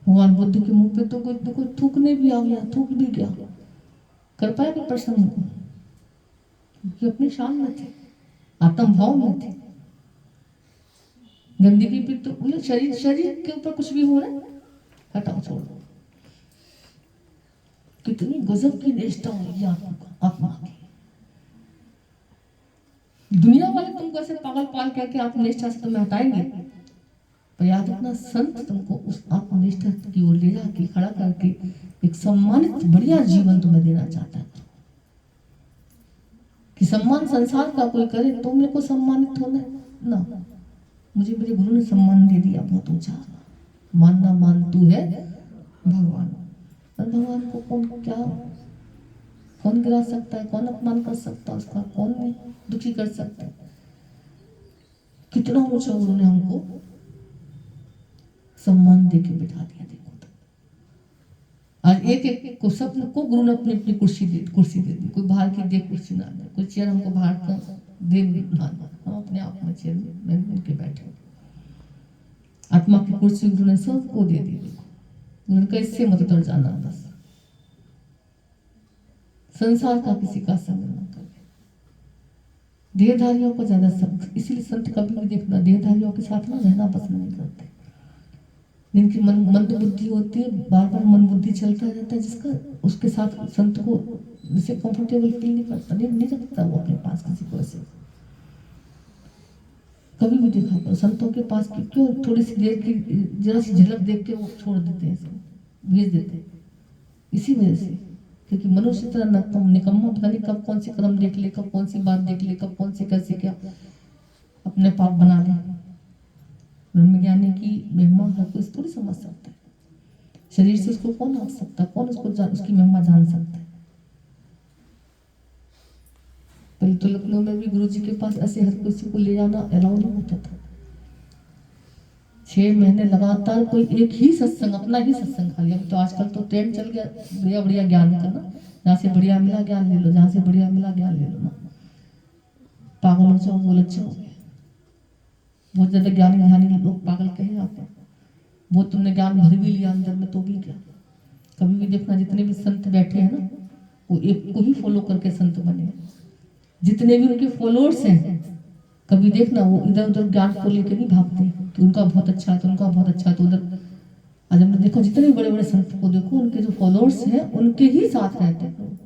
भगवान बुद्ध के मुंह पे तो कोई थूकने भी आ गया, थूक भी गया, कर पाएगा प्रसन्न को? क्योंकि अपनी शान में थे, आत्म भाव में थे। गंदगी भी तो शरीर के ऊपर कुछ भी हो रहा है, हटाओ छोड़ो। कितनी गजब की निष्ठा होगी आत्मा की। दुनिया वाले तुमको ऐसे पागल पाल कह के आत्मनिष्ठा से तुम्हें हटाएंगे, पर याद रखना संत तुमको उस आत्मनिष्ठा की ओर ले जाके खड़ा करके एक सम्मानित बढ़िया जीवन तुम्हें देना चाहता है। कि सम्मान संसार का कोई करे तो मेरे को सम्मानित होना ना, मुझे मेरे गुरु ने सम्मान दे दिया बहुत ऊंचा। मानना मान तू है भगवान, और भगवान को कौन गिरा सकता है, कौन अपमान कर सकता है उसका, कौन नहीं दुखी कर सकता है। कितना ऊंचा गुरु ने हमको सम्मान दे के बिठा दिया। देखो तो आज एक एक को सबको गुरु ने अपनी अपनी कुर्सी दे दी। कोई बाहर की दे कुर्सी ना दे, कोई चेयर हमको बाहर का दे ना, हम अपने आप में चेयर में मिल के बैठे। आत्मा की कुर्सी गुरु ने सबको दे दी। गुरु ने इससे मत उतर जाना, बस संसार का किसी का संग न करे, देहधारियों को ज्यादा संग। इसीलिए संत कभी भी देखना देहधारियों के साथ में रहना पसंद नहीं करते। जिनकी मंद बुद्धि होती है, बार बार मन बुद्धि चलता रहता है, जिसका उसके साथ संत को जिसे कंफर्टेबल फील नहीं करता, नहीं रखता वो अपने पास किसी को। ऐसे कभी भी देखा करो संतों के पास की क्यों थोड़ी सी देर की जरा सी झलक देख के वो छोड़ देते हैं, इसको भेज देते हैं। इसी वजह से, क्योंकि मनुष्य इतना निकम्मा, पता नहीं कब कौन सी कदम देख ले, कब कौन सी बात देख ले, कब कौन से कैसे क्या अपने पाप बना ले। ब्रह्मज्ञानी की महिमा हर कोई थोड़ी समझ सकता है। शरीर से उसको कौन आंक सकता, कौन उसकी महिमा जान सकता है। पहले तो लखनऊ में भी गुरु जी के पास ऐसे हर किसी को ले जाना अलाउ नहीं होता था। 6 6 महीने लगातार कोई एक ही सत्संग, अपना ही सत्संग खाली। अब तो आजकल तो ट्रेंड चल गया बढ़िया बढ़िया ज्ञान का ना, जहाँ से बढ़िया मिला ज्ञान ले लो, जहाँ से बढ़िया मिला ज्ञान ले लो ना। पागल हो जाओ वो लच्छा हो गया। बहुत ज्यादा ज्ञानी ध्यानी लोग पागल कहे जाते हैं। वो तुमने ज्ञान भर भी लिया अंदर में तो भी क्या। कभी भी देखना जितने भी संत बैठे हैं ना, वो एक को ही फॉलो करके संत बने। जितने भी उनके फॉलोअर्स हैं, कभी देखना वो इधर उधर ज्ञान को लेकर नहीं भागते कि उनका बहुत अच्छा है तो उनका बहुत अच्छा है तो उधर। आज हमने देखा जितने बड़े बड़े संत को देखो, उनके जो फॉलोअर्स हैं उनके ही साथ रहते हैं,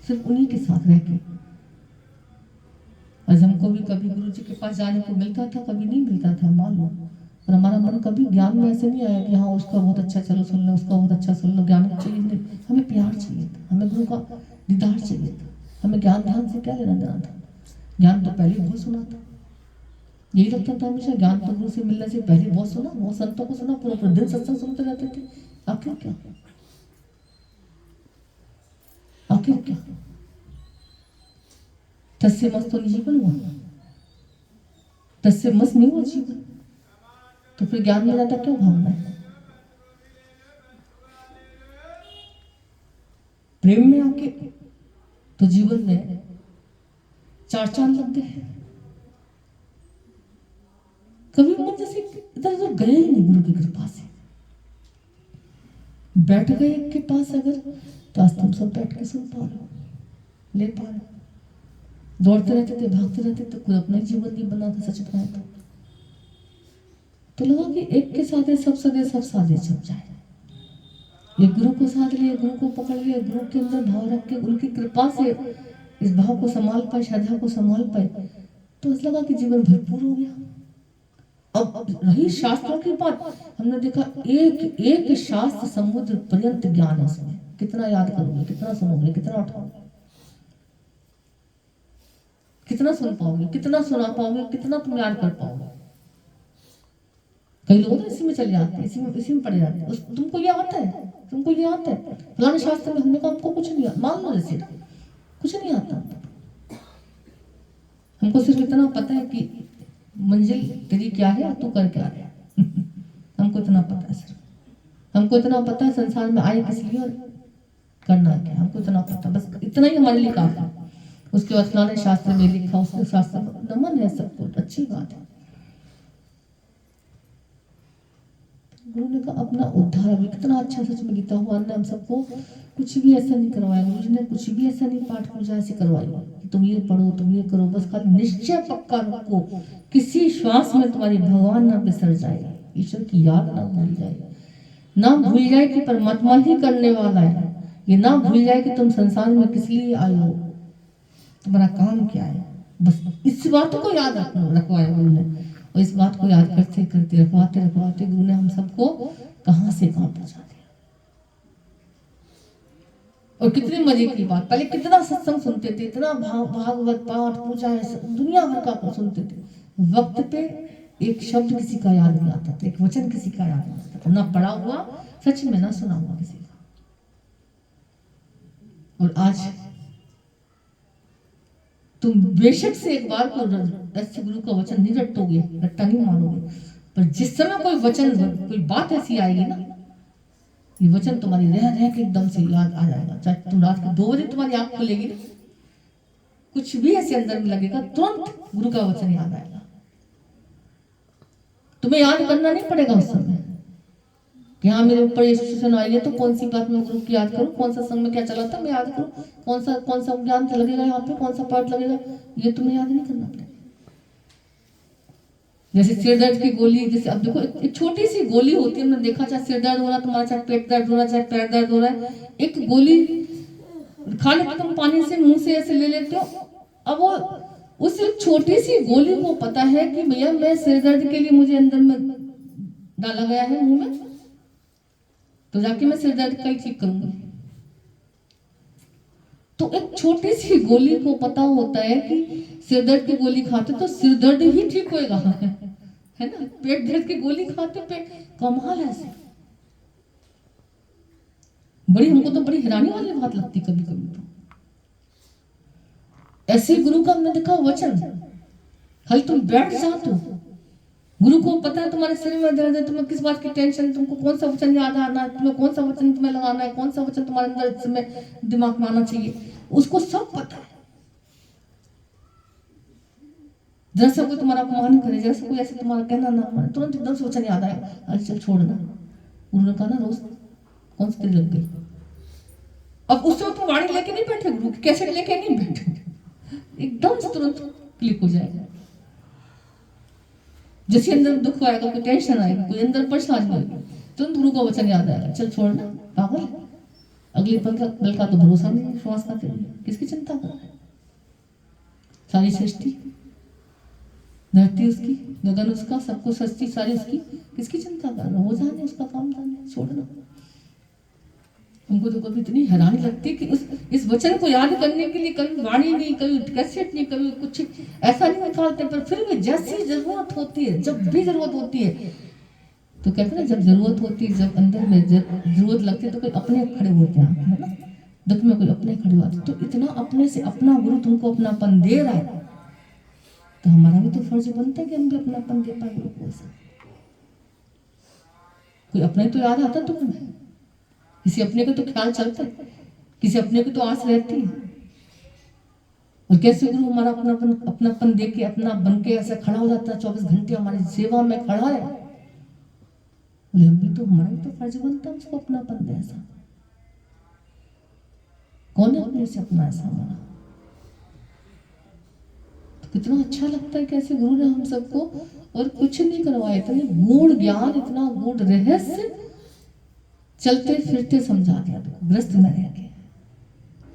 सिर्फ उन्हीं के साथ रह के। आज हमको भी कभी गुरु जी के पास जाने को मिलता था, कभी नहीं मिलता था, मान लो। और हमारा मन कभी ज्ञान में ऐसे नहीं आया कि हाँ उसका बहुत अच्छा, चलो सुन लो, उसका बहुत अच्छा सुन लो। ज्ञान चाहिए नहीं, हमें प्यार चाहिए था, हमें गुरु का दीदार चाहिए था। हमें ज्ञान ध्यान से क्या लेना देना था। ज्ञान तो पहले बहुत सुना था, यही लगता था हमेशा ज्ञान तो गुरु से मिलने से पहले बहुत सुना, बहुत संतों को सुना, पूरा पूरा दिन सत्संग सुनते रहते थे। आखिर क्या, आखिर क्या। तस्से मस्त तो जीवन हुआ, तस्से मस्त नहीं हुआ जीवन, तो फिर ज्ञान में ज्यादा क्यों भागना है। प्रेम में आके तो जीवन में 4 चांद लग गए। कभी मन जैसे इधर उधर गए ही नहीं गुरु की कृपा से। बैठ गए एक के पास अगर, तो आज तुम सब बैठ के सुन पा रहे हो, ले पा रहे हो। दौड़ते रहते थे, भागते रहते थे, कोई अपना जीवन नहीं बना था सच बताए तो लगा कि एक के साथ सब सदे सब साधे छप जाए। ये गुरु को साथ लिए, गुरु को पकड़ लिया, गुरु के अंदर भाव रख के उनकी कृपा से इस भाव को संभाल पाए, श्रद्धा को संभाल पाए, तो ऐसा लगा कि जीवन भरपूर हो गया। अब रही शास्त्रों की बात, हमने देखा एक एक शास्त्र समुद्र पर्यंत ज्ञान है उसमें। कितना याद करोगे, कितना सुनोगे, कितना उठाओगे, कितना सुन पाओगे, कितना सुना पाओगे, कितना तुम याद कर पाओगे। कई लोग इसी में चले जाते हैं, इसी में पड़े जाते हैं। तुमको ये आता है, तुमको ये आता है, फलाने शास्त्र में हमने कहा हमको कुछ नहीं आता, मान लो जैसे कुछ नहीं आता। हमको सिर्फ इतना पता है कि मंजिल तेरी क्या है और तू कर क्या रहा है। हमको इतना पता है, सिर्फ हमको इतना पता है संसार में आए किस लिए और करना क्या, हमको इतना पता, बस इतना ही हमारे लिए काफी है। उसके बाद फलाने शास्त्र में लिखा, उसके शास्त्र में नमन है, सब कुछ अच्छी बात है। गुरु ने कहा अपना उद्धार, अभी कितना अच्छा सच में गीता भगवान ने हम सबको कुछ भी ऐसा नहीं करवाया। गुरु जी ने कुछ भी ऐसा नहीं पाठ पूजा ऐसी करवाई कि तुम ये पढ़ो, तुम ये करो, बस खाली निश्चय पक्का रखो, किसी श्वास में तुम्हारी भगवान ना बिसर जाए, ईश्वर की याद ना भूल जाए, ना भूल जाए कि परमात्मा ही करने वाला है, ये ना भूल जाए कि तुम संसार में किस लिए आए हो, तुम्हारा काम क्या है। बस इस बात को याद रखवाया गुरु ने। और इस बात को याद करते करते रखवाते रखवाते गुरु ने हम सबको कहां से कहां पहुंचा दिया। और कितनी मजे की बात, पहले कितना सत्संग सुनते थे, इतना भागवत पाठ पूजा दुनिया भर का सुनते थे, वक्त पे एक शब्द किसी का याद नहीं आता था, एक वचन किसी का याद नहीं आता था, ना पढ़ा हुआ सच में, ना सुना हुआ किसी का। और आज तुम बेशक से एक बार को ऐसे गुरु का वचन नहीं रटोगे, रट्टा नहीं मारोगे, पर जिस समय कोई वचन, कोई बात ऐसी आएगी ना, ये वचन तुम्हारी रह रह के एकदम से याद आ जाएगा। चाहे तुम रात के 2 बजे तुम्हारी आंख खुलेगी ना, कुछ भी ऐसे अंदर में लगेगा, तुरंत गुरु का वचन याद आएगा। तुम्हें याद करना नहीं पड़ेगा उस समय कि हाँ मेरे ऊपर ये सिचुएशन आई है तो कौन सी बात मैं गुरु की याद करूं, कौन सा संग में क्या चला था मैं याद करूं, कौन सा ज्ञान लगेगा यहाँ पे, कौन सा पाठ लगेगा, ये तुम्हें याद नहीं करना पड़ेगा। जैसे सिर दर्द की गोली, जैसे अब देखो एक छोटी सी गोली होती है, हमने देखा चाहे सिर दर्द हो रहा तुम्हारा, चाहे पेट दर्द हो रहा, चाहे पैर दर्द हो रहा है, एक गोली खा लेते तुम, पानी से मुंह से ऐसे ले लेते हो। अब वो उस छोटी सी गोली को पता है कि भैया मैं सिर दर्द के लिए मुझे अंदर में डाला गया है मुंह में, तो जाके मैं सिर दर्द का ही ठीक करूंगी। तो एक छोटी सी गोली को पता होता है कि सिर दर्द की गोली खाते तो सिर दर्द ही ठीक होएगा, है ना। पेट दर्द की गोली खाते पेट, कमाल है ऐसे। बड़ी हमको तो बड़ी हैरानी वाली बात लगती कभी कभी तो। ऐसे गुरु का हमने देखा वचन, खाली तुम बैठ जाते हो गुरु को पता है तुम्हारे शरीर में दर्द है, तुम्हें किस बात की टेंशन, तुमको कौन सा वचन याद आना है, तुम्हें कौन सा वचन तुम्हें लगाना है, कौन सा वचन तुम्हारे अंदर इस समय दिमाग में आना चाहिए, उसको सब पता है। जरा सा कोई तुम्हारा अपमान करे, जरा सा कोई ऐसे तुम्हारा कहना ना माने, तुरंत एकदम से वचन याद आएगा, अरे चल छोड़ना। गुरु ने कहा ना रोज कौन सी तेरी लग गई। अब उस समय तुम वाणी लेके नहीं बैठे, गुरु की कैसेट लेके नहीं बैठे, एकदम से तुरंत क्लिक हो जाएगा। जैसे अंदर दुख आएगा, कोई टेंशन आएगी, कोई अंदर परेशानी होगी, तुरंत गुरु का वचन याद आएगा, चल छोड़ना पागल, अगले पल का तो भरोसा नहीं है, श्वास का तेरे किसकी चिंता कर रहा है। सारी सृष्टि, धरती उसकी, गगन उसका, सब कुछ सृष्टि सारी उसकी, किसकी चिंता कर रहा है। वो जाने, उसका काम जाने, छोड़ना। उनको तो कभी इतनी हैरानी लगती है कि इस वचन को याद करने के लिए कभी वाणी नहीं, कभी कैसेट नहीं, कभी कुछ ऐसा नहीं निकालते, पर फिर भी जैसी जरूरत होती है, जब भी जरूरत होती है, तो कहते हैं जब जरूरत होती है, जब अंदर में जरूरत लगती है तो कोई अपने खड़े होते हैं, है ना। दुख में कोई अपने खड़े होते, तो इतना अपने से अपना गुरु तुमको अपनापन दे रहा है, तो हमारा भी तो फर्ज बनता है कि हम भी अपनापन दे पाए गुरु को। कोई अपने तो याद आता तुम्हें, किसी अपने को तो ख्याल चलता है, किसी अपने को तो आस रहती है। और कैसे गुरु हमारा अपनापन दे के, अपना बन के ऐसा खड़ा हो जाता है, 24 घंटे हमारी सेवा में खड़ा है। हम भी तो, हमारा भी तो फर्ज बनता है उसको अपनापन दे। ऐसा कौन है अपने से अपना ऐसा हमारा। तो कितना अच्छा लगता है कैसे गुरु ने हम सबको और कुछ नहीं करवाया, इतने गूढ़ ज्ञान, इतना गूढ़ रहस्य चलते फिरते समझा दिया, ग्रस्त में रह गए।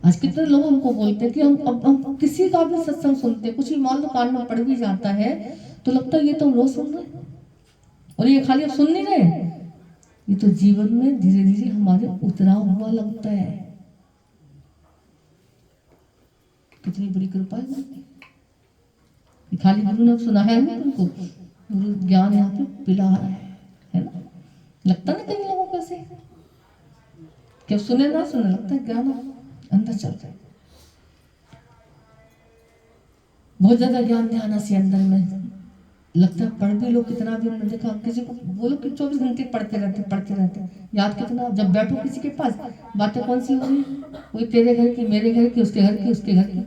आज कितने लोग हमको बोलते हैं कि हम किसी का भी सत्संग सुनते हैं, कुछ भी मान लो कान में पड़ भी जाता है तो लगता है ये तो हम रोज सुन रहे हैं, और ये खाली अब सुन नहीं रहे, ये तो जीवन में धीरे धीरे हमारे उतरा हुआ लगता है। कितनी बड़ी कृपा है, खाली गुरु ने सुना है ना तुमको, गुरु ज्ञान यहाँ पे पिला है ना। लगता ना कई लोगों को ऐसे, क्या सुने ना सुने, लगता है ज्ञान अंदर चल रहा है, बहुत ज्यादा ज्ञान ध्यान से अंदर में लगता है। पढ़ भी लोग कितना भी, उन्होंने देखा किसी को बोलो कि 24 घंटे पढ़ते रहते, याद कितना। जब बैठो किसी के पास, बातें कौन सी हो रही, कोई तेरे घर की, मेरे घर की, उसके घर की, उसके घर की।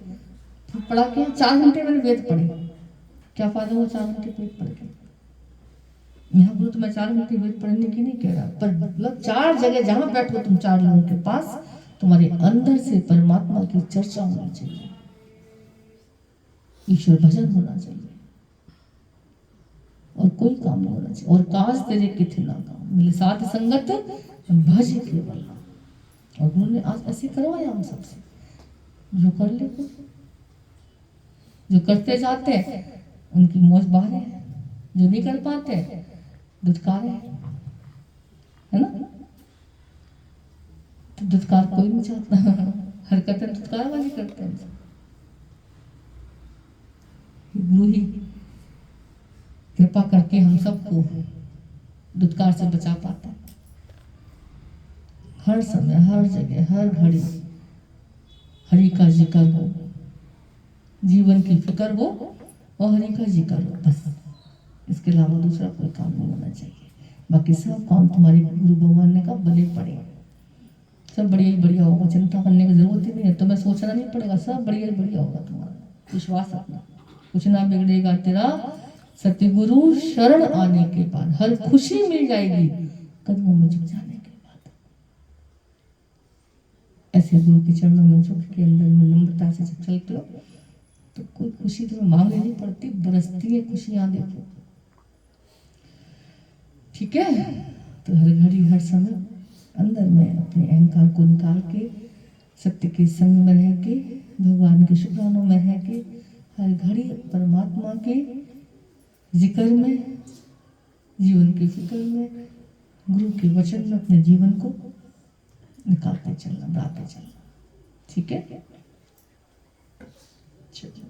तो पढ़ा के 4 घंटे मैंने वेद पढ़े, क्या फायदा हुआ 4 घंटे वेद पढ़ के। यहाँ गुरु तुम्हें 4 घंटे वेद पढ़ने की नहीं कह रहा, पर मतलब 4 जगह जहाँ बैठो तुम 4 लोगों के पास, तुम्हारे अंदर से परमात्मा की चर्चा होनी चाहिए, ईश्वर भजन होना चाहिए, और कोई काम नहीं होना चाहिए। और काश तेरे किथे ना काम मिले साथ संगत भज केवल। और गुरु ने आज ऐसे करवाया हम सबसे, जो कर ले, जो करते जाते हैं उनकी मौज बहारे, जो नहीं कर पाते दुत्कारे, है ना। तो दुत्कार कोई नहीं चाहता, हरकतें दुत्कार वाली करते हैं। गुरु ही कृपा करके हम सबको दुत्कार से बचा पाता है। हर समय, हर जगह, हर घड़ी हरि का जिक्र हो, जीवन की फिक्र हो और हरि का जिक्र हो, बस इसके अलावा दूसरा कोई काम नहीं होना चाहिए। बाकी सब काम तुम्हारे गुरु भगवान ने कहा भले पड़े, सब बढ़िया ही बढ़िया होगा, चिंता करने की जरूरत ही नहीं है, तुम्हें सोचना नहीं पड़ेगा, सब बढ़िया ही बढ़िया होगा। तुम्हारा विश्वास रखना, कुछ ना बिगड़ेगा तेरा, सतगुरु शरण आने के बाद हर खुशी मिल जाएगी कदमों में झुक जाने के बाद। ऐसे गुरु के चरणों में झुक के अंदर में नम्रता से जब चलते हो तो कोई खुशी तुम्हें मांगनी नहीं पड़ती, बरसती है खुशियां, देखो। ठीक है, तो हर घड़ी हर समय अंदर में अपने अहंकार को निकाल के सत्य के संग में रह के, भगवान के शुक्रानों में रह के, हर घड़ी परमात्मा के जिक्र में, जीवन की फिक्र में, गुरु के वचन में अपने जीवन को निकालते चलना, बढ़ाते चलना। ठीक है, चलिए।